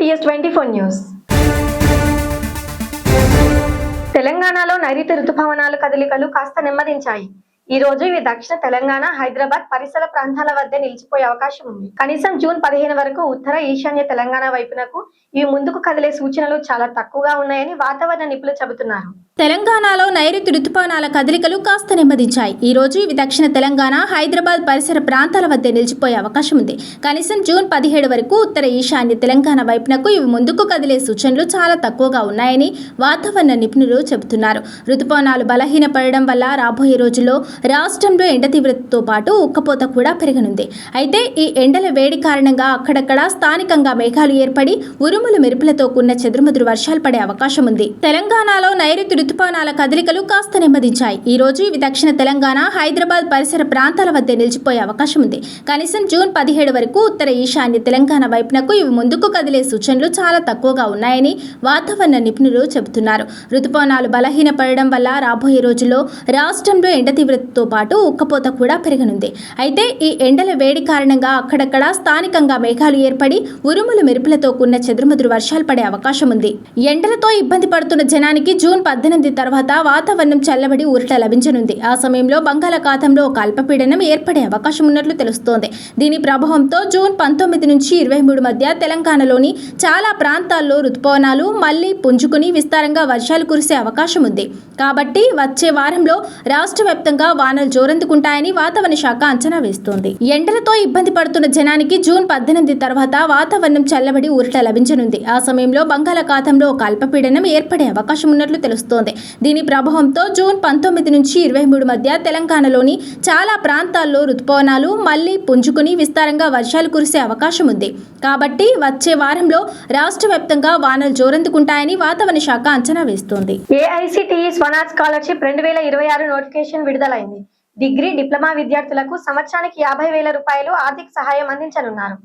TS24 news. తెలంగాణలో నైరుతి రుతుపవనాల కదలికలు కాస్త నెమ్మదించాయి. ఈ రోజు ఇవి దక్షిణ తెలంగాణ, హైదరాబాద్ పరిసర ప్రాంతాల వద్ద నిలిచిపోయే అవకాశం ఉంది. కనీసం జూన్ 15 వరకు ఉత్తర ఈశాన్య తెలంగాణ వైపునకు ఇవి ముందుకు కదిలే సూచనలు చాలా తక్కువగా ఉన్నాయని వాతావరణ నిపుణులు చెబుతున్నారు. తెలంగాణలో నైరుతి రుతుపవనాల కదలికలు కాస్త నెమ్మదించాయి. ఈ రోజు ఇవి దక్షిణ తెలంగాణ, హైదరాబాద్ పరిసర ప్రాంతాల వద్ద నిలిచిపోయే అవకాశం ఉంది. కనీసం జూన్ 17 వరకు ఉత్తర ఈశాన్య తెలంగాణ వైపునకు ఇవి ముందుకు కదిలే సూచనలు చాలా తక్కువగా ఉన్నాయని వాతావరణ నిపుణులు చెబుతున్నారు. రుతుపవనాలు బలహీనపడడం వల్ల రాబోయే రోజుల్లో రాష్ట్రంలో ఎండ తీవ్రతతో పాటు ఉక్కపోత కూడా పెరగనుంది. అయితే ఈ ఎండల వేడి కారణంగా అక్కడక్కడ స్థానికంగా మేఘాలు ఏర్పడి ఉరుములు మెరుపులతో కూడిన చెదురుమదురు వర్షాలు పడే అవకాశం ఉంది. తెలంగాణలో నైరుతి రుతుపవనాల కదలికలు కాస్త నెమ్మదించాయి. ఈ రోజు ఇవి దక్షిణ తెలంగాణ, హైదరాబాద్ పరిసర ప్రాంతాల వద్ద నిలిచిపోయే అవకాశం ఉంది. కనీసం జూన్ 17 వరకు ఉత్తర ఈశాన్య తెలంగాణ వైపునకు ఇవి ముందుకు కదిలే సూచనలు చాలా తక్కువగా ఉన్నాయని వాతావరణ నిపుణులు చెబుతున్నారు. రుతుపవనాలు బలహీనపడడం వల్ల రాబోయే రోజుల్లో రాష్ట్రంలో ఎండ తీవ్రతతో పాటు ఉక్కపోత కూడా పెరగనుంది. అయితే ఈ ఎండల వేడి కారణంగా అక్కడక్కడ స్థానికంగా మేఘాలు ఏర్పడి ఉరుములు మెరుపులతో కూడిన చెదురుమదురు వర్షాలు పడే అవకాశం ఉంది. ఎండలతో ఇబ్బంది పడుతున్న జనానికి జూన్ 18 తర్వాత వాతావరణం చల్లబడి ఊరట లభించనుంది. ఆ సమయంలో బంగాళాఖాతంలో ఒక అల్పపీడనం ఏర్పడే అవకాశం ఉన్నట్లు తెలుస్తోంది. దీని ప్రభావంతో జూన్ 19 నుంచి 23 మధ్య తెలంగాణలోని చాలా ప్రాంతాల్లో రుతుపవనాలు మళ్లీ పుంజుకుని విస్తారంగా వర్షాలు కురిసే అవకాశం ఉంది. కాబట్టి వచ్చే వారంలో రాష్ట్ర వ్యాప్తంగా వానలు జోరందుకుంటాయని వాతావరణ శాఖ అంచనా వేస్తోంది. ఎండలతో ఇబ్బంది పడుతున్న జనానికి జూన్ 18 తర్వాత వాతావరణం చల్లబడి ఊరట లభించనుంది. ఆ సమయంలో బంగాళాఖాతంలో ఒక అల్పపీడనం ఏర్పడే అవకాశం ఉన్నట్లు తెలుస్తోంది. దీని ప్రభావంతో జూన్ 19 నుంచి 23 మధ్య తెలంగాణలోని చాలా ప్రాంతాల్లో రుతుపవనాలు మళ్లీ పుంజుకుని విస్తారంగా వర్షాలు కురిసే అవకాశం ఉంది. కాబట్టి వచ్చే వారంలో రాష్ట్ర వ్యాప్తంగా వానలు జోరందుకుంటాయని వాతావరణ శాఖ అంచనా వేస్తోంది. AICTE స్వనాథ్ స్కాలర్షిప్ 2026 నోటిఫికేషన్ విడుదలైంది. డిగ్రీ, డిప్లొమా విద్యార్థులకు సంవత్సరానికి 50,000 రూపాయలు ఆర్థిక సహాయం అందించనున్నారు.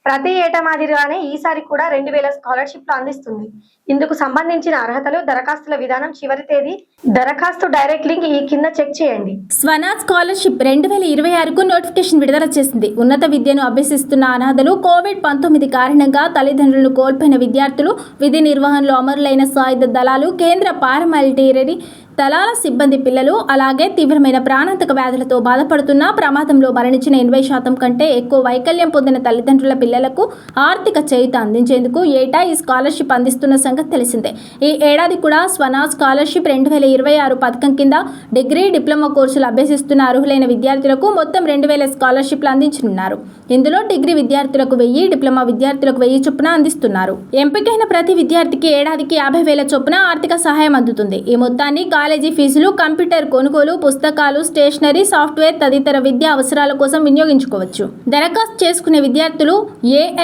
ప్రతి ఏటా మాదిరిగానే ఈసారి కూడా 2,000 స్కాలర్షిప్లు అందిస్తుంది. ఇందుకు సంబంధించిన అర్హతలు, దరఖాస్తుల విధానం, చివరి తేదీ, దరఖాస్తు డైరెక్ట్ లింక్ ఈ కింద చెక్ చేయండి. స్వనాథ్ స్కాలర్షిప్ 2026కు నోటిఫికేషన్ విడుదల చేసింది. ఉన్నత విద్యను అభ్యసిస్తున్న అనాథలు, కోవిడ్-19 కారణంగా తల్లిదండ్రులను కోల్పోయిన విద్యార్థులు, విధి నిర్వహణలో అమరులైన సాయుధ దళాలు, కేంద్ర పారామిలిటరీ దళాల సిబ్బంది పిల్లలు, అలాగే తీవ్రమైన ప్రాణాంతక వ్యాధులతో బాధపడుతున్న, ప్రమాదంలో మరణించిన 80% కంటే ఎక్కువ వైకల్యం పొందిన తల్లిదండ్రుల పిల్లలకు ఆర్థిక చేయూత అందించేందుకు ఏటా ఈ స్కాలర్షిప్ అందిస్తున్న సంగతి తెలిసిందే. ఈ ఏడాది కూడా స్వనాథ్ స్కాలర్షిప్ 2026 పథకం కింద డిగ్రీ, డిప్లొమా కోర్సులు అభ్యసిస్తున్న అర్హులైన విద్యార్థులకు మొత్తం 2,000 స్కాలర్షిప్లు అందించనున్నారు. ఇందులో డిగ్రీ విద్యార్థులకు 1000, డిప్లొమా విద్యార్థులకు 1000 చొప్పున అందిస్తున్నారు. ఎంపికైన ప్రతి విద్యార్థికి ఏడాదికి 50,000 చొప్పున ఆర్థిక సహాయం అందుతుంది. ఈ మొత్తాన్ని కాలేజీ ఫీజులు, కంప్యూటర్ కొనుగోలు, పుస్తకాలు, స్టేషనరీ, సాఫ్ట్వేర్ తదితర విద్యా అవసరాల కోసం వినియోగించుకోవచ్చు. దరఖాస్తు చేసుకునే విద్యార్థులు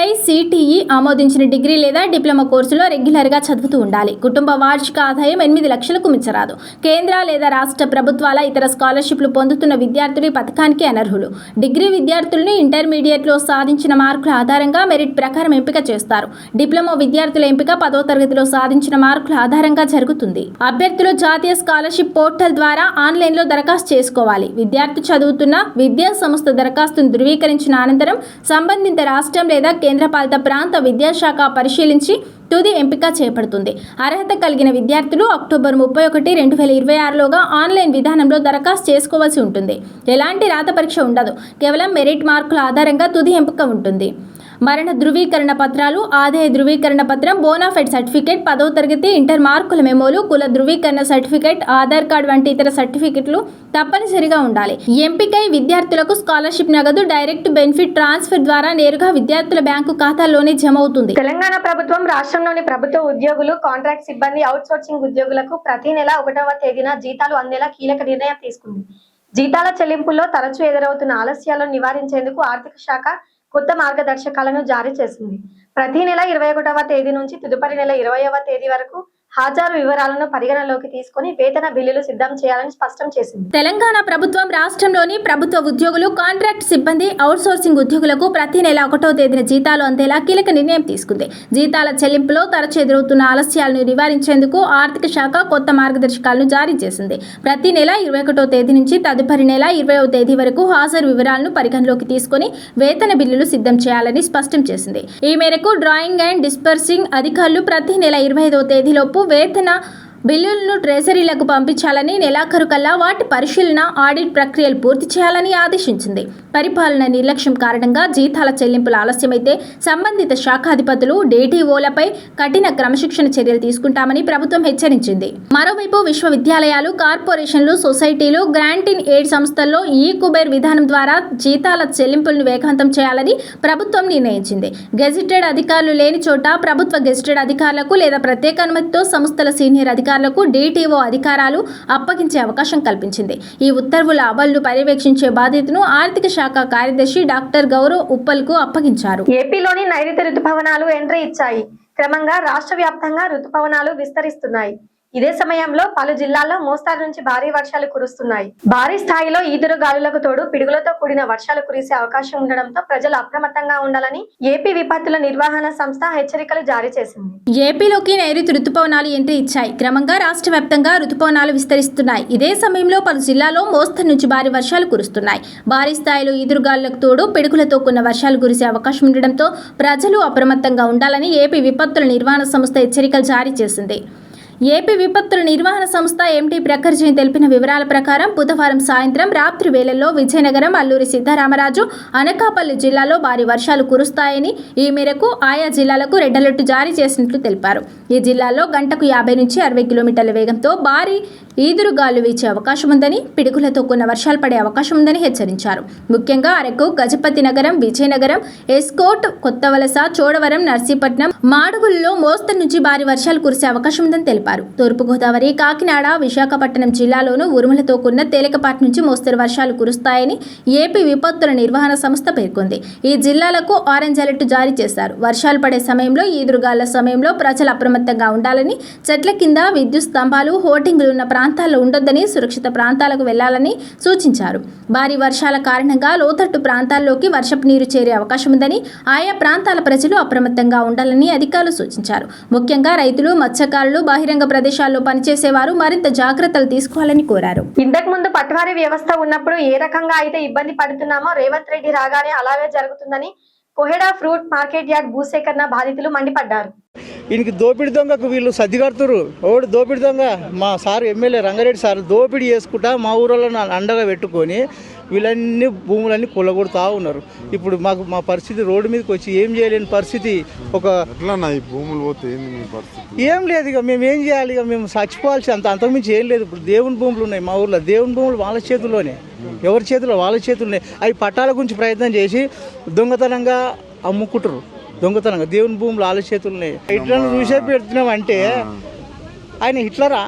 AICTE ఆమోదించిన డిగ్రీ లేదా డిప్లొమా కోర్సులో రెగ్యులర్గా చదువుతూ ఉండాలి. కుటుంబ వార్షిక ఆదాయం 8 లక్షలకు మించరాదు. కేంద్ర లేదా రాష్ట్ర ప్రభుత్వాల ఇతర స్కాలర్షిప్లు పొందుతున్న విద్యార్థులు ఈ పథకానికి అనర్హులు. డిగ్రీ విద్యార్థులను ఇంటర్మీడియట్లో సాధించిన మార్కుల ఆధారంగా మెరిట్ ప్రకారం ఎంపిక చేస్తారు. డిప్లొమా విద్యార్థుల ఎంపిక 10వ తరగతిలో సాధించిన మార్కుల ఆధారంగా జరుగుతుంది. అభ్యర్థులు జాతీయ స్కాలర్షిప్ పోర్టల్ ద్వారా ఆన్లైన్లో దరఖాస్తు చేసుకోవాలి. విద్యార్థి చదువుతున్న విద్యా సంస్థ దరఖాస్తును ధృవీకరించిన అనంతరం సంబంధిత రాష్ట్రం లేదా కేంద్రపాలిత ప్రాంత విద్యాశాఖ పరిశీలించి తుది ఎంపిక చేపడుతుంది. అర్హత కలిగిన విద్యార్థులు అక్టోబర్ 31, 2026లోగా ఆన్లైన్ విధానంలో దరఖాస్తు చేసుకోవాల్సి ఉంటుంది. ఎలాంటి రాత పరీక్ష ఉండదు. కేవలం మెరిట్ మార్కుల ఆధారంగా తుది ఎంపిక ఉంటుంది. మరణ ధృవీకరణ పత్రాలు, ఆదాయ ధృవీకరణ పత్రం, బోనాఫైడ్ సర్టిఫికేట్, 10వ తరగతి, ఇంటర్ మార్కుల మెమోలు, కుల ధృవీకరణ సర్టిఫికేట్, ఆధార్ కార్డు వంటి ఇతర సర్టిఫికెట్లు తప్పనిసరిగా ఉండాలి. ఎంపికై విద్యార్థులకు స్కాలర్షిప్ నగదు డైరెక్ట్ బెనిఫిట్ ట్రాన్స్ఫర్ ద్వారా నేరుగా విద్యార్థుల బ్యాంకు ఖాతాల్లోనే జమ అవుతుంది. తెలంగాణ ప్రభుత్వం రాష్ట్రంలోని ప్రభుత్వ ఉద్యోగులు, కాంట్రాక్ట్ సిబ్బంది, అవుట్ సోర్సింగ్ ఉద్యోగులకు ప్రతి నెల 1వ తేదీన జీతాలు అందేలా కీలక నిర్ణయం తీసుకుంది. జీతాల చెల్లింపుల్లో తరచూ ఎదురవుతున్న ఆలస్యాలను నివారించేందుకు ఆర్థిక శాఖ కొత్త మార్గదర్శకాలను జారీ చేసింది. ప్రతి నెల 21వ తేదీ నుంచి తదుపరి నెల 20వ తేదీ వరకు హాజరు వివరాలను పరిగణలోకి తీసుకుని వేతన బిల్లులు సిద్ధం చేయాలని స్పష్టం చేసింది. తెలంగాణ ప్రభుత్వం రాష్ట్రంలోని ప్రభుత్వ ఉద్యోగులు, కాంట్రాక్ట్ సిబ్బంది, అవుట్సోర్సింగ్ ఉద్యోగులకు ప్రతి నెల 1వ తేదీన జీతాలు అందేలా కీలక నిర్ణయం తీసుకుంది. జీతాల చెల్లింపులో తరచు ఎదురవుతున్న ఆలస్యాలను నివారించేందుకు ఆర్థిక శాఖ కొత్త మార్గదర్శకాలను జారీ చేసింది. ప్రతి నెల 21వ తేదీ నుంచి తదుపరి నెల 20వ తేదీ వరకు హాజరు వివరాలను పరిగణలోకి తీసుకుని వేతన బిల్లులు సిద్ధం చేయాలని స్పష్టం చేసింది. ఈ మేరకు డ్రాయింగ్ అండ్ డిస్పర్సింగ్ అధికారులు ప్రతి నెల 25వ తేదీలోపు వేతన బిల్లులను ట్రెజరీలకు పంపించాలని, నెలాఖరు కల్లా వాటి పరిశీలన, ఆడిట్ ప్రక్రియలు పూర్తి చేయాలని ఆదేశించింది. పరిపాలన నిర్లక్ష్యం కారణంగా జీతాల చెల్లింపులు ఆలస్యమైతే సంబంధిత శాఖాధిపతులు, డీటీఓలపై కఠిన క్రమశిక్షణ చర్యలు తీసుకుంటామని ప్రభుత్వం హెచ్చరించింది. మరోవైపు విశ్వవిద్యాలయాలు, కార్పొరేషన్లు, సొసైటీలు, గ్రాంట్ ఇన్ ఎయిడ్ సంస్థల్లో ఈ కుబేర్ విధానం ద్వారా జీతాల చెల్లింపులను వేగవంతం చేయాలని ప్రభుత్వం నిర్ణయించింది. గెజిటెడ్ అధికారులు లేని చోట ప్రభుత్వ గెజిటెడ్ అధికారులకు లేదా ప్రత్యేక అనుమతితో సంస్థల సీనియర్ అధికారులకు డీటీఓ అధికారాలు అప్పగించే అవకాశం కల్పించింది. ఈ ఉత్తర్వుల అమలును పర్యవేక్షించే బాధ్యతను ఆర్థిక శాఖ కార్యదర్శి డాక్టర్ గౌరవ్ ఉప్పల్కు అప్పగించారు. ఏపీలోని నైరుతి రుతుపవనాలు ఎంట్రీ ఇచ్చాయి. క్రమంగా రాష్ట్ర వ్యాప్తంగా రుతుపవనాలు విస్తరిస్తున్నాయి. ఇదే సమయంలో పలు జిల్లాల్లో మోస్తారు నుంచి భారీ వర్షాలు కురుస్తున్నాయి. భారీ స్థాయిలో ఈదురు గాలులకు తోడు పిడుగులతో కూడిన వర్షాలు కురిసే అవకాశం ఉండడంతో ప్రజలు అప్రమత్తంగా ఉండాలని ఏపీ విపత్తుల నిర్వహణ సంస్థ హెచ్చరికలు జారీ చేసింది. ఏపీలోకి నైరుతి రుతుపవనాలు ఎంట్రీ ఇచ్చాయి. క్రమంగా రాష్ట్ర వ్యాప్తంగా రుతుపవనాలు విస్తరిస్తున్నాయి. ఇదే సమయంలో పలు జిల్లాల్లో మోస్తరు నుంచి భారీ వర్షాలు కురుస్తున్నాయి. భారీ స్థాయిలో ఈదురుగాలులకు తోడు పిడుగులతో కూడిన వర్షాలు కురిసే అవకాశం ఉండడంతో ప్రజలు అప్రమత్తంగా ఉండాలని ఏపీ విపత్తుల నిర్వహణ సంస్థ హెచ్చరికలు జారీ చేసింది. ఏపీ విపత్తుల నిర్వహణ సంస్థ ఎండీ ప్రఖర్జీ తెలిపిన వివరాల ప్రకారం బుధవారం సాయంత్రం, రాత్రి వేళల్లో విజయనగరం, అల్లూరి సీతారామరాజు, అనకాపల్లి జిల్లాలో భారీ వర్షాలు కురుస్తాయని, ఈ మేరకు ఆయా జిల్లాలకు రెడ్ అలర్ట్ జారీ చేసినట్లు తెలిపారు. ఈ జిల్లాల్లో గంటకు 50 నుంచి 60 కిలోమీటర్ల వేగంతో భారీ ఈదురుగాలు వీచే అవకాశం ఉందని, పిడుగులతో కూడిన వర్షాలు పడే అవకాశం ఉందని హెచ్చరించారు. ముఖ్యంగా అరకు, గజపతి నగరం, విజయనగరం, ఎస్కోట్, కొత్తవలస, చోడవరం, నర్సీపట్నం, మాడుగుల్లో మోస్తరు నుంచి భారీ వర్షాలు కురిసే అవకాశం ఉందని తెలిపారు. తూర్పుగోదావరి, కాకినాడ, విశాఖపట్నం జిల్లాలోనూ ఉరుములతో కూడిన తేలికపాటి నుంచి మోస్తరు వర్షాలు కురుస్తాయని ఏపీ విపత్తుల నిర్వహణ సంస్థ పేర్కొంది. ఈ జిల్లాలకు ఆరెంజ్ అలర్ట్ జారీ చేశారు. వర్షాలు పడే సమయంలో, ఈదురుగాల సమయంలో ప్రజలు అప్రమత్తంగా ఉండాలని, చెట్ల కింద, విద్యుత్ స్తంభాలు, హోర్డింగ్లు ఉన్న ప్రాంతాల్లో ఉండొద్దని, సురక్షిత ప్రాంతాలకు వెళ్లాలని సూచించారు. భారీ వర్షాల కారణంగా లోతట్టు ప్రాంతాల్లోకి వర్షపు నీరు చేరే అవకాశం ఉందని, ఆయా ప్రాంతాల ప్రజలు అప్రమత్తంగా ఉండాలని అధికారులు సూచించారు. ముఖ్యంగా రైతులు, మత్స్యకారులు, బహిరంగ ప్రదేశాల్లో పనిచేసేవారు మరింత జాగ్రత్తలు తీసుకోవాలని కోరారు. ఇంతకు ముందు పట్వారీ వ్యవస్థ ఉన్నప్పుడు ఏ రకంగా అయితే ఇబ్బంది పడుతున్నామో రేవంత్ రెడ్డి రాగానే అలాగే జరుగుతుందని కోహెడా ఫ్రూట్ మార్కెట్ యార్డ్ భూసేకరణ బాధితులు మండిపడ్డారు. ఈయనకి దోపిడి దొంగకు వీళ్ళు సర్దిగడుతురు. ఓడు దోపిడి దొంగ మా సార్ ఎమ్మెల్యే రంగారెడ్డి సార్ దోపిడీ చేసుకుంటా మా ఊళ్ళో అండగా పెట్టుకొని వీళ్ళన్ని భూములన్నీ కొల్లగొడుతూ ఉన్నారు. ఇప్పుడు మా పరిస్థితి రోడ్డు మీదకి వచ్చి ఏం చేయలేని పరిస్థితి. ఒక భూములు పోతే ఏం లేదు, ఇక మేము ఏం చేయాలి, ఇక మేము చచ్చిపోవాల్సి అంతకుమించి ఏం లేదు. ఇప్పుడు దేవుని భూములు ఉన్నాయి మా ఊళ్ళో. దేవుని భూములు వాళ్ళ చేతుల్లోనే, ఎవరి చేతిలో వాళ్ళ చేతుల్లోనే. అవి పట్టాల గురించి ప్రయత్నం చేసి దొంగతనంగా అమ్ముకుంటారు. దొంగతనంగా దేవుని భూములు వాళ్ళ చేతుల్లోనే. హిట్లర్ను చూసే పెడుతున్నాం అంటే ఆయన హిట్లరా?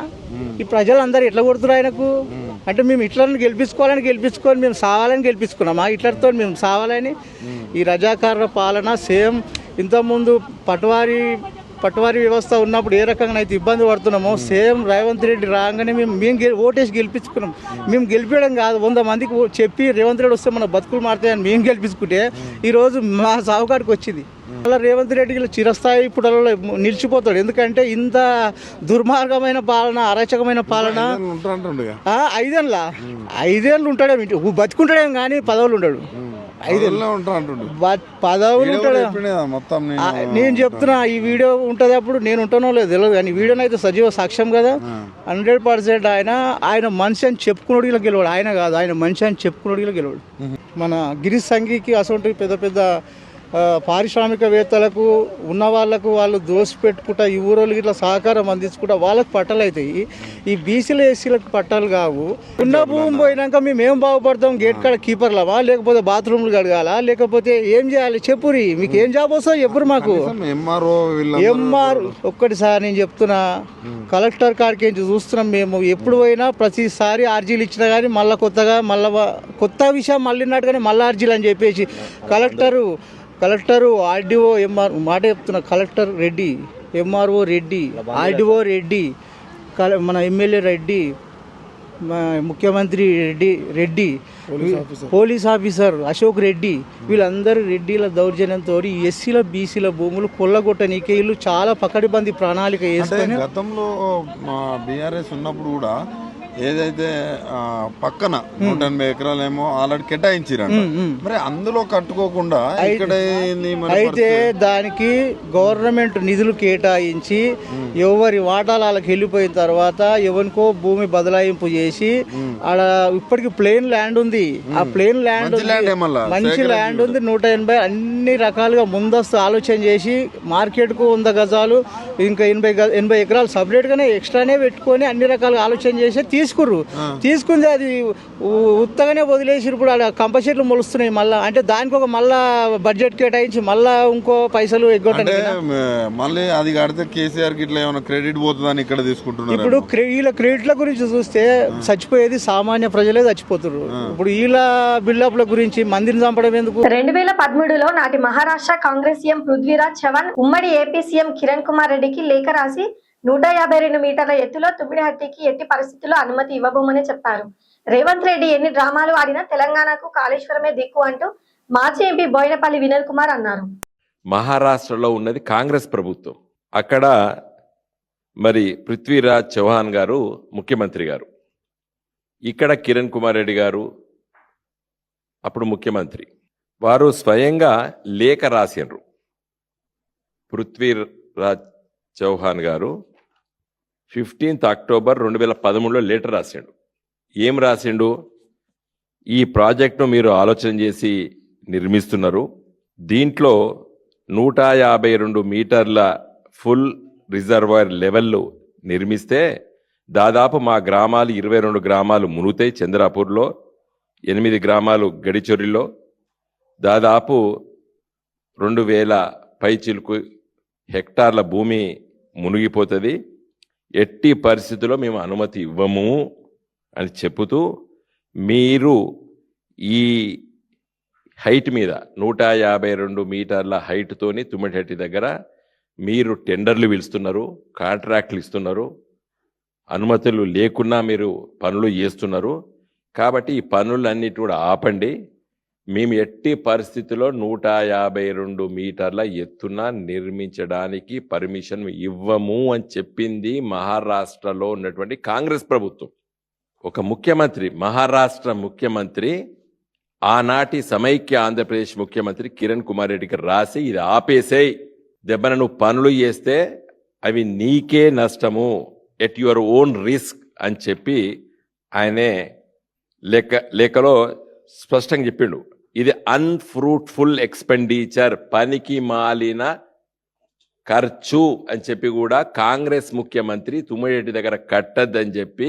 ఈ ప్రజలందరూ ఎట్లా కొడుతున్నారు ఆయనకు? అంటే మేము హిట్లర్ని గెలిపించుకొని మేము సావాలని గెలిపించుకున్నామా? హిట్లర్తో మేము సావాలని? ఈ రజాకారుల పాలన సేమ్ ఇంతకుముందు పట్వారీ వ్యవస్థ ఉన్నప్పుడు ఏ రకంగా అయితే ఇబ్బంది పడుతున్నామో సేమ్ రేవంత్ రెడ్డి రాగానే మేము ఓటేసి గెలిపించుకున్నాం. మేము గెలిపించడం కాదు, 100 మందికి చెప్పి రేవంత్ రెడ్డి వస్తే మన బతుకులు మారుతాయని మేము గెలిపించుకుంటే ఈరోజు మా సావుకాడికి వచ్చింది. అలా రేవంత్ రెడ్డికి చిరస్థాయి పుటలలో నిలిచిపోతాడు. ఎందుకంటే ఇంత దుర్మార్గమైన పాలన, అరాచకమైన పాలన. 5 ఏళ్ళు ఉంటాడే, బతుకుంటాడేం కానీ పదవులు ఉండడు. 5 ఏళ్ళు పదవులు ఉంటాడు. నేను చెప్తున్నా, ఈ వీడియో ఉంటుంది అప్పుడు నేను ఉంటానో లేదు తెలియదు, కానీ వీడియోనైతే సజీవ సాక్ష్యం కదా. 100% ఆయన మనిషి అని చెప్పుకున్నోడిలో గెలవాడు. ఆయన కాదు, ఆయన మనిషి అని చెప్పుకున్నోడిలో గెలవాడు. మన గిరీష్ సంఘీకి అసలు పెద్ద పెద్ద పారిశ్రామికవేత్తలకు ఉన్న వాళ్ళకు వాళ్ళు దోసి పెట్టుకుంటా ఈ ఊరోళ్ళకి ఇట్లా సహకారం అందించుకుంటా వాళ్ళకి పట్టాలు అవుతాయి. ఈ బీసీలు ఎస్సీలకు పట్టాలు కావు. ఉన్న భూమి పోయినాక మేము ఏం బాగుపడతాం? గేట్ కాడ కీపర్లవా, లేకపోతే బాత్రూమ్లు కడగాలా, లేకపోతే ఏం చేయాలి? చెప్పురి, మీకు ఏం జాబ్ వస్తుందో చెప్పురు మాకు. ఎంఆర్ ఒక్కటిసారి నేను చెప్తున్నా, కలెక్టర్ కాడికి చూస్తున్నాం మేము. ఎప్పుడు పోయినా ప్రతిసారి ఆర్జీలు ఇచ్చినా కానీ మళ్ళీ కొత్త విషయం మళ్ళీ నాటుగానే మళ్ళీ ఆర్జీలు అని చెప్పేసి కలెక్టరు, ఆర్డీఓ, ఎంఆర్ మాట చెప్తున్నా. Collector Reddy MRO Reddy, RDO Reddy, మన ఎమ్మెల్యే రెడ్డి, ముఖ్యమంత్రి రెడ్డి, పోలీస్ ఆఫీసర్ అశోక్ రెడ్డి, వీళ్ళందరూ రెడ్డిల దౌర్జన్యంతో ఎస్సీల బీసీల భూములు కొల్లగొట్టనీకే వీళ్ళు చాలా పకడ్బందీ ప్రణాళిక వేసుకొని గతంలో బీఆర్ఎస్ ఉన్నప్పుడు కూడా ఏదైతే పక్కన 180 ఎకరాలేమో ఆల్రెడీ కేటాయించారంట. మరి అందులో కట్టుకోకుండా ఇక్కడ అయితే దానికి గవర్నమెంట్ నిధులు కేటాయించి ఎవరి వాటాలు వాళ్ళకి వెళ్ళిపోయిన తర్వాత ఎవరికో భూమి బదలాయింపు చేసి ఆడ ఇప్పటికి ప్లేన్ ల్యాండ్ ఉంది. ఆ ప్లేన్ ల్యాండ్ మంచి ల్యాండ్ ఉంది 180, అన్ని రకాలుగా ముందస్తు ఆలోచన చేసి మార్కెట్ కు 100 గజాలు ఇంకా 80 ఎకరాలు సపరేట్ గానే ఎక్స్ట్రానే పెట్టుకొని అన్ని రకాలుగా ఆలోచన చేసి తీసుకుంది. అది ఉత్తగానే వదిలేసి ఇప్పుడు అలా కంప చెట్లు మొలుస్తున్నాయి. మళ్ళా అంటే దానికి ఒక మళ్ళా బడ్జెట్ కేటాయించి మళ్ళా ఇంకో పైసలు ఎగ్గొట్టండి. మళ్ళీ అది కడితే కేసీఆర్ కి ఇట్లా ఏమైనా క్రెడిట్ పోతుందని ఇక్కడ తీసుకుంటున్నారు. ఇప్పుడు వీళ్ళ క్రెడిట్ల గురించి చూస్తే చచ్చిపోయేది సామాన్య ప్రజలే చచ్చిపోతున్నారు. ఇప్పుడు వీళ్ళ బిల్డప్ల గురించి మందిని చంపడం ఎందుకు? 2013లో నాటి మహారాష్ట్ర కాంగ్రెస్ సీఎం పృథ్వీరాజ్ చవాన్ ఉమ్మడి ఏపీ సీఎం కిరణ్ కుమార్ రెడ్డికి లేఖ రాసి 152 మీటర్ల ఎత్తులో తుమ్మిడిహట్టికి ఎట్టి పరిస్థితుల్లో అనుమతి ఇవ్వబోమని చెప్పారు. రేవంత్ రెడ్డి ఎన్ని డ్రామాలు ఆడినా తెలంగాణకు కాళేశ్వరమే దిక్కు అంటూ మాజీ ఎంపీ బోయినపల్లి వినోద్ కుమార్ అన్నారు. మహారాష్ట్రలో ఉన్నది కాంగ్రెస్ ప్రభుత్వం. అక్కడ మరి పృథ్వీరాజ్ చౌహాన్ గారు ముఖ్యమంత్రి గారు, ఇక్కడ కిరణ్ కుమార్ రెడ్డి గారు అప్పుడు ముఖ్యమంత్రి. వారు స్వయంగా లేఖ రాసిండ్రు. పృథ్వీరాజ్ చౌహాన్ గారు 15 అక్టోబర్ 2013లో లెటర్ రాసిండు. ఏం రాసిండు? ఈ ప్రాజెక్టును మీరు ఆలోచన చేసి నిర్మిస్తున్నారు. దీంట్లో 152 మీటర్ల ఫుల్ రిజర్వాయర్ లెవెల్లో నిర్మిస్తే దాదాపు మా గ్రామాలు 22 గ్రామాలు మునుగుతాయి. చంద్రాపూర్లో 8 గ్రామాలు, గడిచొరిలో దాదాపు 2000 పైచిలుకు హెక్టార్ల భూమి మునిగిపోతుంది. ఎట్టి పరిస్థితుల్లో మేము అనుమతి ఇవ్వము అని చెబుతూ మీరు ఈ హైట్ మీద 152 మీటర్ల హైట్తోని తుమ్మిడిహట్టి దగ్గర మీరు టెండర్లు పిలుస్తున్నారు, కాంట్రాక్ట్లు ఇస్తున్నారు, అనుమతులు లేకున్నా మీరు పనులు చేస్తున్నారు. కాబట్టి ఈ పనులన్నిటి కూడా ఆపండి. మేము ఎట్టి పరిస్థితుల్లో 152 మీటర్ల ఎత్తున నిర్మించడానికి పర్మిషన్ ఇవ్వము అని చెప్పింది మహారాష్ట్రలో ఉన్నటువంటి కాంగ్రెస్ ప్రభుత్వం. ఒక ముఖ్యమంత్రి, మహారాష్ట్ర ముఖ్యమంత్రి, ఆనాటి సమైక్య ఆంధ్రప్రదేశ్ ముఖ్యమంత్రి కిరణ్ కుమార్ రెడ్డికి రాసి ఇది ఆపేసేయ్, దెబ్బన నువ్వు పనులు చేస్తే అవి నీకే నష్టము, ఎట్ యువర్ ఓన్ రిస్క్ అని చెప్పి ఆయనే లేఖలో స్పష్టంగా చెప్పిండు. ఇది అన్ఫ్రూట్ఫుల్ ఎక్స్పెండిచర్, పనికి మాలిన ఖర్చు అని చెప్పి కూడా కాంగ్రెస్ ముఖ్యమంత్రి తుమ్మిడిహట్టి దగ్గర కట్టద్దని చెప్పి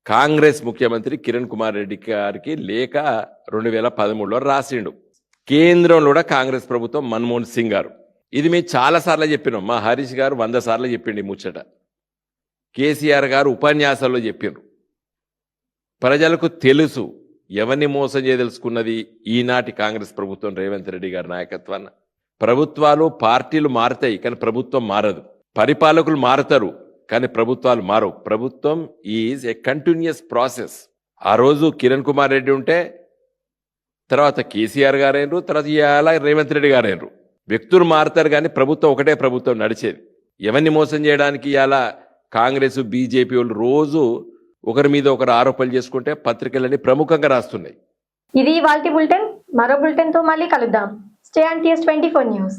కాంగ్రెస్ ముఖ్యమంత్రి కిరణ్ కుమార్ రెడ్డి గారికి లేఖ 2013లో రాసిండు. కేంద్రంలో కూడా కాంగ్రెస్ ప్రభుత్వం మన్మోహన్ సింగ్ గారు, ఇది మేము చాలాసార్లు చెప్పినాం. మా హరీష్ గారు 100 సార్లు చెప్పిండి ముచ్చట. కేసీఆర్ గారు ఉపన్యాసాల్లో చెప్పిండ్రు. ప్రజలకు తెలుసు ఎవరిని మోసం చేయదలుచుకున్నది ఈనాటి కాంగ్రెస్ ప్రభుత్వం రేవంత్ రెడ్డి గారి నాయకత్వాన్ని. ప్రభుత్వాలు పార్టీలు మారుతాయి కానీ ప్రభుత్వం మారదు. పరిపాలకులు మారుతారు కానీ ప్రభుత్వాలు మారవు. ప్రభుత్వం ఈజ్ ఏ కంటిన్యూస్ ప్రాసెస్. ఆ రోజు కిరణ్ కుమార్ రెడ్డి ఉంటే తర్వాత కేసీఆర్ గారైనరు, తర్వాత ఇవాళ రేవంత్ రెడ్డి గారైనరు. వ్యక్తులు మారుతారు కానీ ప్రభుత్వం ఒకటే ప్రభుత్వం నడిచేది. ఎవరిని మోసం చేయడానికి ఇవాళ కాంగ్రెస్ బీజేపీ వాళ్ళు రోజు ఒకరి మీద ఒకరు ఆరోపణలు చేసుకుంటే పత్రికలన్నీ ప్రముఖంగా రాస్తున్నాయి. ఇది ఇవాల్టి బులెటిన్. మరో బులెటిన్ తో మళ్ళీ కలుద్దాం. Stay on TS24 news.